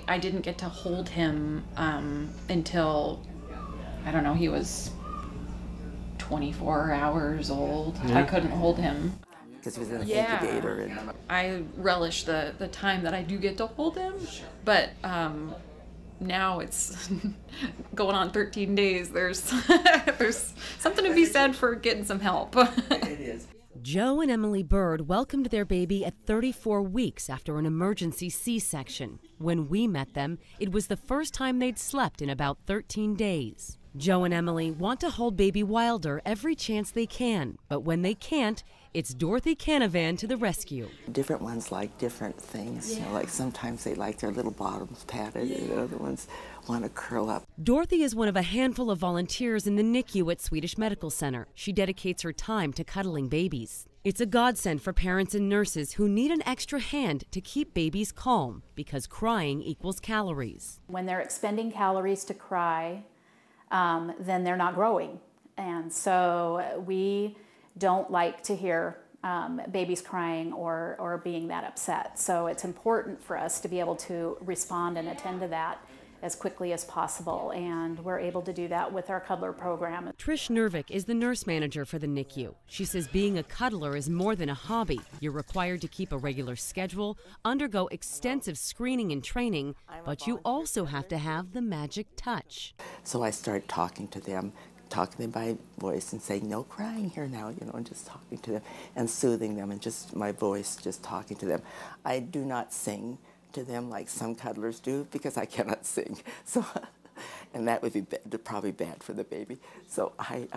I didn't get to hold him until, I don't know, he was 24 hours old. Yeah. I couldn't hold him. Because he was in an incubator. And I relish the time that I do get to hold him, but now it's going on 13 days. There's something to be said for getting some help. It is. Joe and Emily Bird welcomed their baby at 34 weeks after an emergency C-section. When we met them, it was the first time they'd slept in about 13 days. Joe and Emily want to hold baby Wilder every chance they can, but when they can't, it's Dorothy Canavan to the rescue. Different ones like different things. You know, like sometimes they like their little bottoms patted, and other ones want to curl up. Dorothy is one of a handful of volunteers in the NICU at Swedish Medical Center. She dedicates her time to cuddling babies. It's a godsend for parents and nurses who need an extra hand to keep babies calm, because crying equals calories. When they're expending calories to cry, then they're not growing. And so we don't like to hear babies crying or being that upset. So it's important for us to be able to respond and attend to that as quickly as possible, and we're able to do that with our cuddler program. Trish Nervik is the nurse manager for the NICU. She says being a cuddler is more than a hobby. You're required to keep a regular schedule, undergo extensive screening and training, but you also have to have the magic touch. So I started talking to them by voice and saying, no crying here now, you know, and just talking to them and soothing them, and just my voice, just talking to them. I do not sing to them like some cuddlers do, because I cannot sing. So, and that would be probably bad for the baby. So I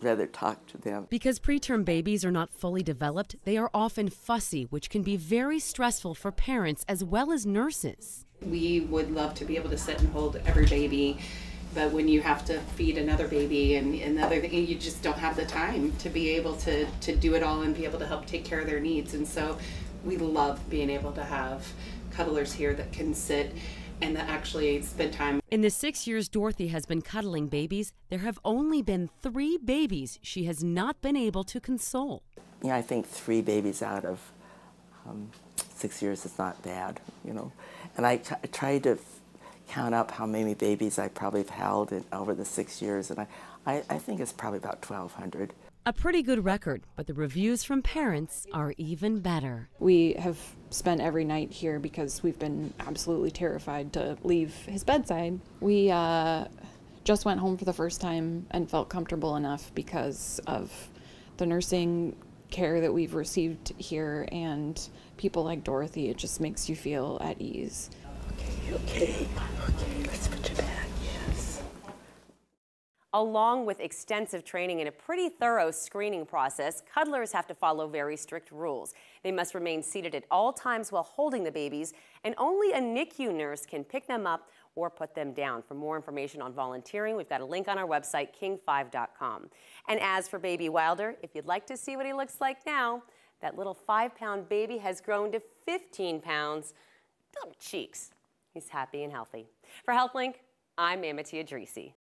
rather talk to them. Because preterm babies are not fully developed, they are often fussy, which can be very stressful for parents as well as nurses. We would love to be able to sit and hold every baby, but when you have to feed another baby and another thing, you just don't have the time to be able to do it all and be able to help take care of their needs. And so we love being able to have cuddlers here that can sit and that actually spend time. In the 6 years Dorothy has been cuddling babies, there have only been 3 babies she has not been able to console. Yeah, I think 3 babies out of 6 years is not bad, you know. And I tried to count up how many babies I probably have held over the 6 years, and I think it's probably about 1,200. A pretty good record, but the reviews from parents are even better. We have spent every night here because we've been absolutely terrified to leave his bedside. We just went home for the first time and felt comfortable enough because of the nursing care that we've received here and people like Dorothy. It just makes you feel at ease. Okay, let's put you back, yes. Along with extensive training and a pretty thorough screening process, cuddlers have to follow very strict rules. They must remain seated at all times while holding the babies, and only a NICU nurse can pick them up or put them down. For more information on volunteering, we've got a link on our website, king5.com. And as for baby Wilder, if you'd like to see what he looks like now, that little 5-pound baby has grown to 15 pounds. Little cheeks. He's happy and healthy. For HealthLink, I'm Amity Addrisi.